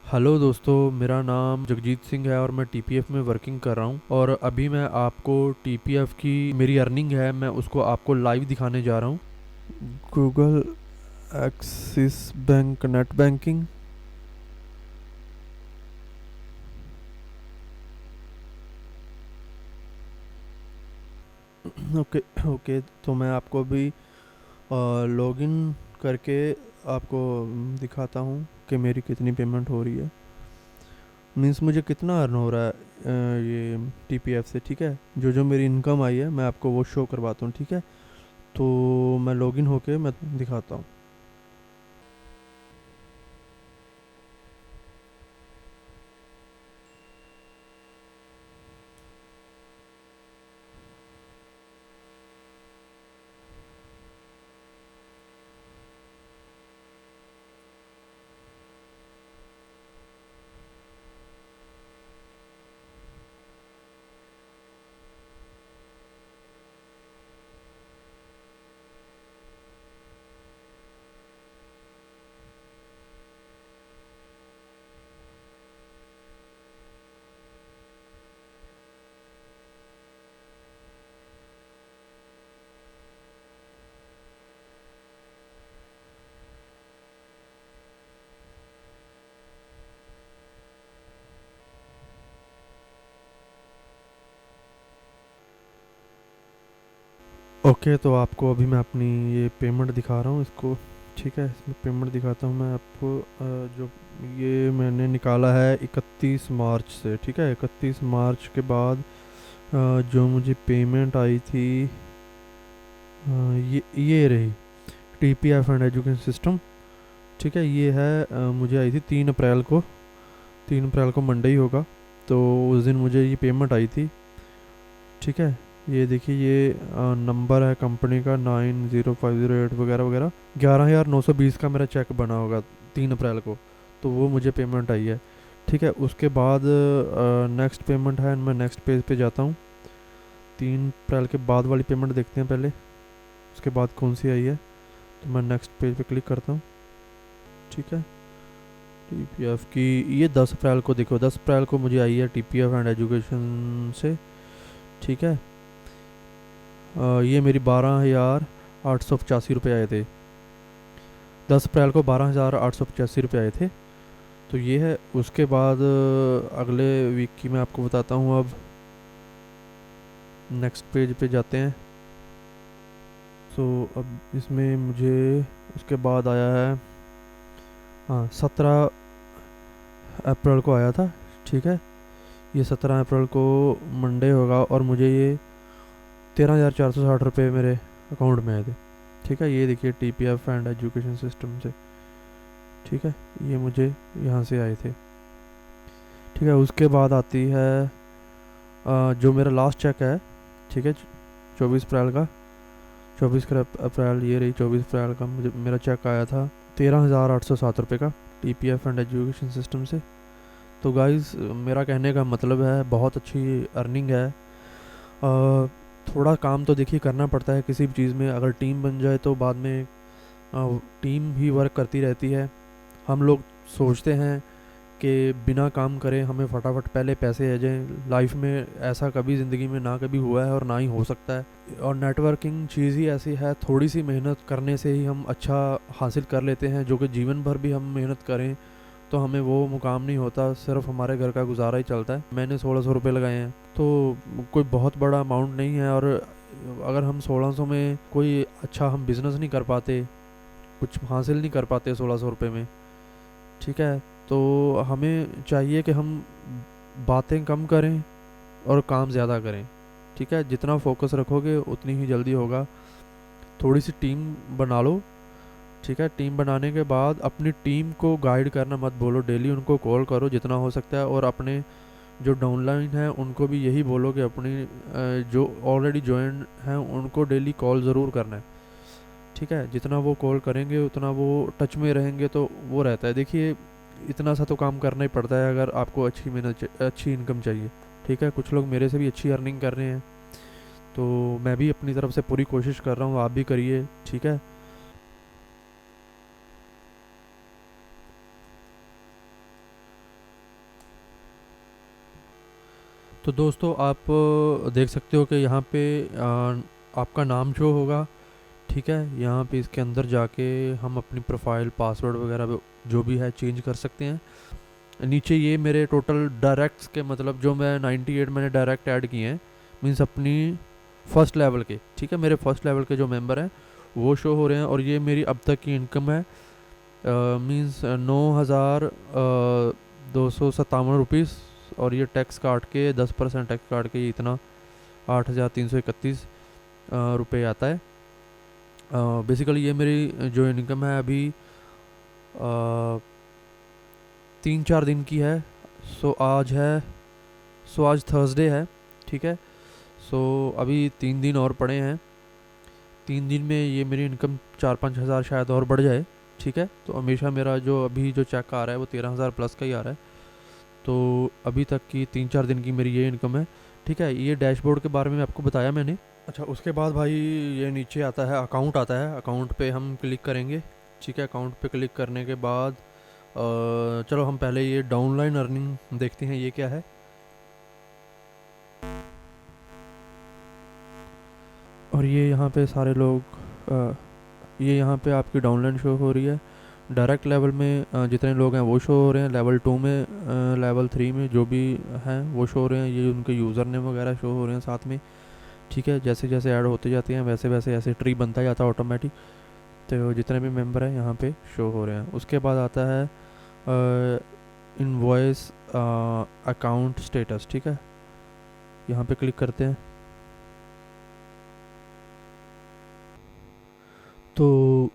Hello दोस्तों, मेरा नाम जगजीत सिंह है और मैं टीपीएफ में वर्किंग कर रहा हूँ। और अभी मैं आपको टीपीएफ की मेरी अर्निंग है, मैं उसको आपको लाइव दिखाने जा रहा हूँ। Google axis bank net banking. Okay okay, तो मैं आपको अभी लॉगिन करके आपको दिखाता हूँ कि मेरी कितनी पेमेंट हो रही है। मीन्स मुझे कितना अर्न हो रहा है ये टीपीएफ से। ठीक है, जो जो मेरी इनकम आई है मैं आपको वो शो करवाता हूँ। ठीक है, तो मैं लॉगिन होके मैं दिखाता हूँ। ओके, तो आपको अभी मैं अपनी ये पेमेंट दिखा रहा हूँ इसको। ठीक है, इसमें पेमेंट दिखाता हूँ मैं आपको। जो ये मैंने निकाला है 31 मार्च से। ठीक है, 31 मार्च के बाद जो मुझे पेमेंट आई थी ये रही टीपीएफ एंड एजुकेशन सिस्टम। ठीक है, ये है मुझे आई थी 3 अप्रैल को। 3 अप्रैल को मंडे ही होगा, तो उस दिन मुझे ये पेमेंट आई थी। ठीक है, ये देखिए, ये नंबर है कंपनी का 90508 वगैरह वगैरह। 11,920 का मेरा चेक बना होगा 3 अप्रैल को, तो वो मुझे पेमेंट आई है। ठीक है, उसके बाद नेक्स्ट पेमेंट है, मैं नेक्स्ट पेज पे जाता हूँ। 3 अप्रैल के बाद वाली पेमेंट देखते हैं पहले, उसके बाद कौन सी आई है। तो मैं नेक्स्ट पेज पे क्लिक करता हूँ। ठीक है, टीपीएफ की ये 10 अप्रैल को देखो, 10 अप्रैल को मुझे आई है टीपीएफ एंड एजुकेशन से। ठीक है, ये मेरी 12,885 रुपये आए थे। 10 अप्रैल को 12,885 रुपये आए थे। तो ये है। उसके बाद अगले वीक की मैं आपको बताता हूँ। अब नेक्स्ट पेज पे जाते हैं। सो अब इसमें मुझे उसके बाद आया है, हाँ, 17 अप्रैल को आया था। ठीक है, ये 17 अप्रैल को मंडे होगा और मुझे ये 13,460 रुपये मेरे अकाउंट में आए थे। ठीक है, ये देखिए टीपीएफ एंड एजुकेशन सिस्टम से। ठीक है, ये मुझे यहाँ से आए थे। ठीक है, उसके बाद आती है जो मेरा लास्ट चेक है। ठीक है, 24 अप्रैल का। 24 अप्रैल, ये रही 24 अप्रैल का मुझे मेरा चेक आया था 13,807 रुपये का, टीपीएफ एंड एजुकेशन सिस्टम से। तो गाइस, मेरा कहने का मतलब है बहुत अच्छी अर्निंग है। थोड़ा काम तो देखिए करना पड़ता है किसी भी चीज़ में। अगर टीम बन जाए तो बाद में टीम ही वर्क करती रहती है। हम लोग सोचते हैं कि बिना काम करे हमें फटाफट पहले पैसे आ जाएं। लाइफ में ऐसा कभी ज़िंदगी में ना कभी हुआ है और ना ही हो सकता है। और नेटवर्किंग चीज़ ही ऐसी है, थोड़ी सी मेहनत करने से ही हम अच्छा हासिल कर लेते हैं। जो कि जीवन भर भी हम मेहनत करें तो हमें वो मुकाम नहीं होता, सिर्फ हमारे घर का गुजारा ही चलता है। मैंने 1,600 रुपये लगाए हैं, तो कोई बहुत बड़ा अमाउंट नहीं है। और अगर हम 1,600 में कोई अच्छा हम बिज़नेस नहीं कर पाते, कुछ हासिल नहीं कर पाते 1,600 रुपये में। ठीक है, तो हमें चाहिए कि हम बातें कम करें और काम ज़्यादा करें। ठीक है, जितना फोकस रखोगे उतनी ही जल्दी होगा। थोड़ी सी टीम बना लो। ठीक है, टीम बनाने के बाद अपनी टीम को गाइड करना मत बोलो, डेली उनको कॉल करो जितना हो सकता है। और अपने जो डाउनलाइन है उनको भी यही बोलो कि अपनी जो ऑलरेडी ज्वाइन हैं उनको डेली कॉल ज़रूर करना है। ठीक है, जितना वो कॉल करेंगे उतना वो टच में रहेंगे, तो वो रहता है। देखिए, इतना सा तो काम करना ही पड़ता है अगर आपको अच्छी मेहनत अच्छी इनकम चाहिए। ठीक है, कुछ लोग मेरे से भी अच्छी अर्निंग कर रहे हैं, तो मैं भी अपनी तरफ से पूरी कोशिश कर रहा हूँ, आप भी करिए। ठीक है, तो दोस्तों आप देख सकते हो कि यहाँ पे आपका नाम शो होगा, ठीक है। यहाँ पे इसके अंदर जाके हम अपनी प्रोफाइल पासवर्ड वगैरह जो भी है चेंज कर सकते हैं। नीचे ये मेरे टोटल डायरेक्ट्स के मतलब जो मैं 98 मैंने डायरेक्ट ऐड किए हैं, मीन्स अपनी फर्स्ट लेवल के, ठीक है, मेरे फर्स्ट लेवल के जो मेंबर हैं वो शो हो रहे हैं। और ये मेरी अब तक की इनकम है, मीन्स 9,257 रुपीज़। और ये टैक्स काट के 10% टैक्स काट के ये इतना 8,331 रुपये आता है। बेसिकली ये मेरी जो इनकम है अभी 3-4 दिन की है। सो आज थर्सडे है, ठीक है। सो अभी 3 दिन और पड़े हैं। 3 दिन में ये मेरी इनकम 4-5 हज़ार शायद और बढ़ जाए, ठीक है। तो हमेशा मेरा जो अभी जो चेक आ रहा है वो 13,000 प्लस का ही आ रहा है। तो अभी तक की 3-4 दिन की मेरी ये इनकम है, ठीक है। ये डैशबोर्ड के बारे में आपको बताया मैंने। अच्छा, उसके बाद भाई ये नीचे आता है अकाउंट आता है। अकाउंट पे हम क्लिक करेंगे, ठीक है। अकाउंट पे क्लिक करने के बाद चलो हम पहले ये डाउनलाइन अर्निंग देखते हैं ये क्या है। और ये यहाँ पे सारे लोग ये यहाँ पे आपकी डाउनलाइन शो हो रही है। डायरेक्ट लेवल में जितने लोग हैं वो शो हो रहे हैं, लेवल 2 में लेवल 3 में जो भी हैं वो शो हो रहे हैं। ये उनके यूज़र नेम वगैरह शो हो रहे हैं साथ में, ठीक है। जैसे जैसे ऐड होते जाते हैं वैसे वैसे ऐसे ट्री बनता जाता है ऑटोमेटिक। तो जितने भी मेंबर हैं यहाँ पे शो हो रहे हैं। उसके बाद आता है इनवॉइस अकाउंट स्टेटस, ठीक है। यहाँ पे क्लिक करते हैं तो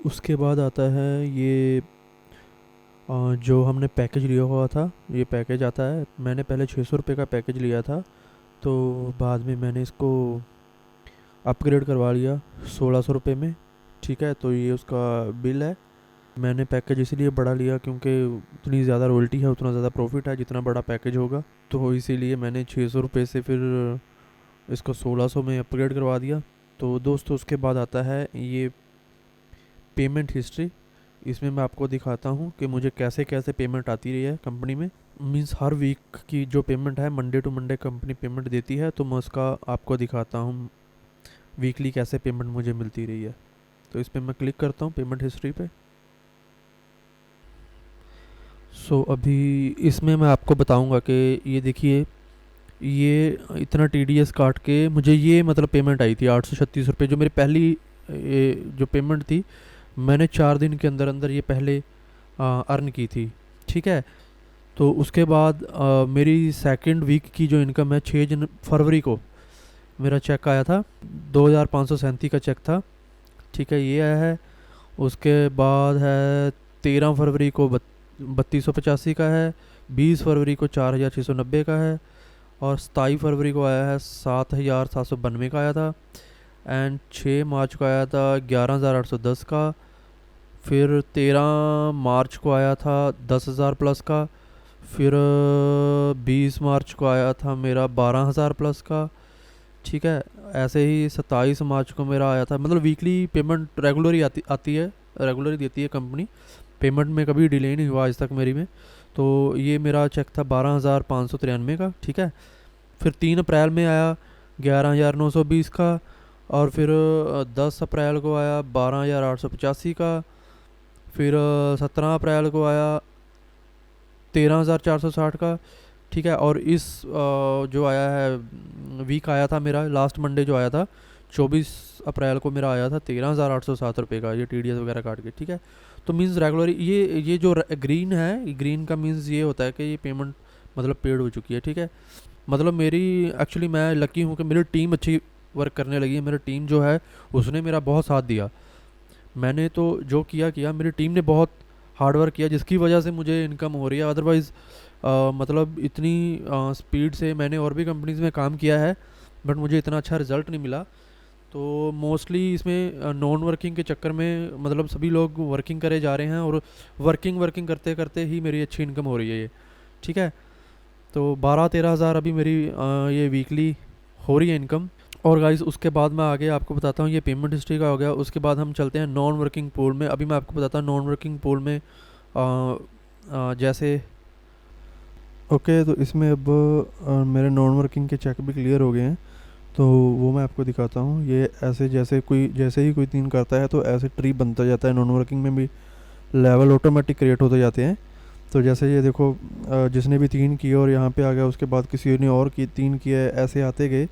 उसके बाद आता है ये जो हमने पैकेज लिया हुआ था ये पैकेज आता है। मैंने पहले 600 रुपये का पैकेज लिया था, तो बाद में मैंने इसको अपग्रेड करवा लिया 1600 रुपये में, ठीक है। तो ये उसका बिल है। मैंने पैकेज इसीलिए बड़ा लिया क्योंकि उतनी ज़्यादा रॉयल्टी है उतना ज़्यादा प्रॉफिट है जितना बड़ा पैकेज होगा। तो इसीलिए मैंने 600 रुपये से फिर इसको 1600 में अपग्रेड करवा दिया। तो दोस्तों उसके बाद आता है ये पेमेंट हिस्ट्री। इसमें मैं आपको दिखाता हूँ कि मुझे कैसे कैसे पेमेंट आती रही है कंपनी में। मींस हर वीक की जो पेमेंट है Monday to Monday company payment देती है, तो मैं उसका आपको दिखाता हूँ वीकली कैसे पेमेंट मुझे मिलती रही है। तो इस पर मैं क्लिक करता हूँ पेमेंट हिस्ट्री पे। सो अभी इसमें मैं आपको बताऊंगा कि ये देखिए ये इतना TDS काट के मुझे ये मतलब पेमेंट आई थी 836 रुपये, जो मेरी पहली ये जो पेमेंट थी मैंने 4 दिन के अंदर अंदर ये पहले अर्न की थी, ठीक है। तो उसके बाद मेरी सेकंड वीक की जो इनकम है 6 फरवरी को मेरा चेक आया था, 2,537 का चेक था, ठीक है, ये आया है। उसके बाद है 13 फरवरी को 3285 का है, 20 फरवरी को 4,690 का है, और 27 फरवरी को आया है 7,792 का आया था, एंड 6 मार्च को आया था 11,810 का। फिर 13 मार्च को आया था 10,000 प्लस का। फिर 20 मार्च को आया था मेरा 12,000 प्लस का, ठीक है। ऐसे ही 27 मार्च को मेरा आया था। मतलब वीकली पेमेंट रेगुलर ही आती है, रेगुलर ही देती है कंपनी। पेमेंट में कभी डिले नहीं हुआ आज तक मेरी में। तो ये मेरा चेक था 12,593 का, ठीक है। फिर 3 अप्रैल में आया 11,920 का, और फिर 10 अप्रैल को आया 12,885 का। फिर 17 अप्रैल को आया 13,460 का, ठीक है। और इस जो आया है वीक आया था मेरा लास्ट मंडे जो आया था 24 अप्रैल को मेरा आया था 13,807 रुपये का, ये TDS वगैरह काट के, ठीक है। तो मीन्स रेगुलर ये जो ग्रीन है, ग्रीन का मीन्स ये होता है कि ये पेमेंट मतलब पेड हो चुकी है, ठीक है। मतलब मेरी एक्चुअली मैं लकी हूँ कि मेरी टीम अच्छी वर्क करने लगी है। मेरी टीम जो है उसने मेरा बहुत साथ दिया। मैंने तो जो किया मेरी टीम ने बहुत हार्ड वर्क किया जिसकी वजह से मुझे इनकम हो रही है। अदरवाइज़ मतलब इतनी स्पीड से मैंने और भी कंपनीज़ में काम किया है बट मुझे इतना अच्छा रिज़ल्ट नहीं मिला। तो मोस्टली इसमें नॉन वर्किंग के चक्कर में मतलब सभी लोग वर्किंग करे जा रहे हैं, और वर्किंग करते करते ही मेरी अच्छी इनकम हो रही है ये, ठीक है। तो 12-13 हज़ार अभी मेरी ये वीकली हो रही है इनकम। और गाइस उसके बाद मैं आगे आपको बताता हूँ, ये पेमेंट हिस्ट्री का हो गया। उसके बाद हम चलते हैं नॉन वर्किंग पूल में। अभी मैं आपको बताता हूँ नॉन वर्किंग पूल में जैसे ओके, तो इसमें अब मेरे नॉन वर्किंग के चेक भी क्लियर हो गए हैं, तो वो मैं आपको दिखाता हूँ। ये ऐसे जैसे ही कोई 3 करता है तो ऐसे ट्री बनता जाता है। नॉन वर्किंग में भी लेवल ऑटोमेटिक क्रिएट होते जाते हैं। तो जैसे ये देखो, जिसने भी 3 किए और यहाँ पे आ गया, उसके बाद किसी ने और की 3 किए, ऐसे आते गए।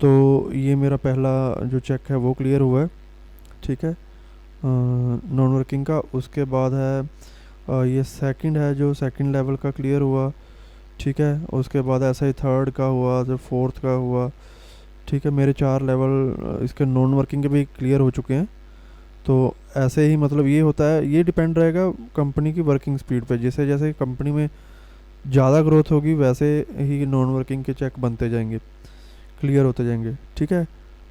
तो ये मेरा पहला जो चेक है वो क्लियर हुआ है, ठीक है, नॉन वर्किंग का। उसके बाद है ये सेकंड है, जो सेकंड लेवल का क्लियर हुआ, ठीक है। उसके बाद ऐसा ही थर्ड का हुआ, जो फोर्थ का हुआ, ठीक है। मेरे 4 लेवल इसके नॉन वर्किंग के भी क्लियर हो चुके हैं। तो ऐसे ही मतलब ये होता है, ये डिपेंड रहेगा कंपनी की वर्किंग स्पीड पे। जैसे जैसे कंपनी में ज़्यादा ग्रोथ होगी, वैसे ही नॉन वर्किंग के चेक बनते जाएंगे, क्लियर होते जाएंगे, ठीक है।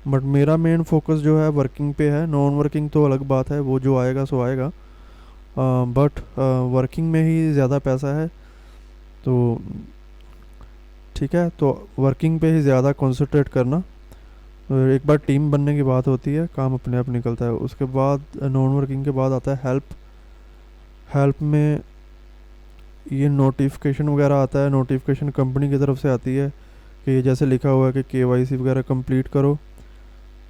बट मेरा मेन फोकस जो है वर्किंग पे है। नॉन वर्किंग तो अलग बात है, वो जो आएगा सो आएगा, बट वर्किंग में ही ज़्यादा पैसा है। तो ठीक है, तो वर्किंग पे ही ज़्यादा कंसंट्रेट करना। और एक बार टीम बनने की बात होती है, काम अपने आप निकलता है। उसके बाद नॉन वर्किंग के बाद आता है हेल्प। हेल्प में ये नोटिफिकेशन वगैरह आता है। नोटिफिकेशन कंपनी की तरफ से आती है कि ये जैसे लिखा हुआ है कि केवाईसी वगैरह कंप्लीट करो,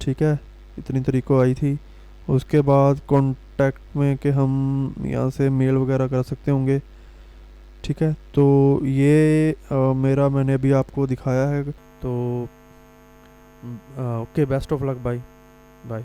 ठीक है। इतनी तारीख को आई थी। उसके बाद कॉन्टैक्ट में कि हम यहाँ से मेल वगैरह कर सकते होंगे, ठीक है। तो ये मेरा मैंने अभी आपको दिखाया है। तो okay, best of luck, bye bye.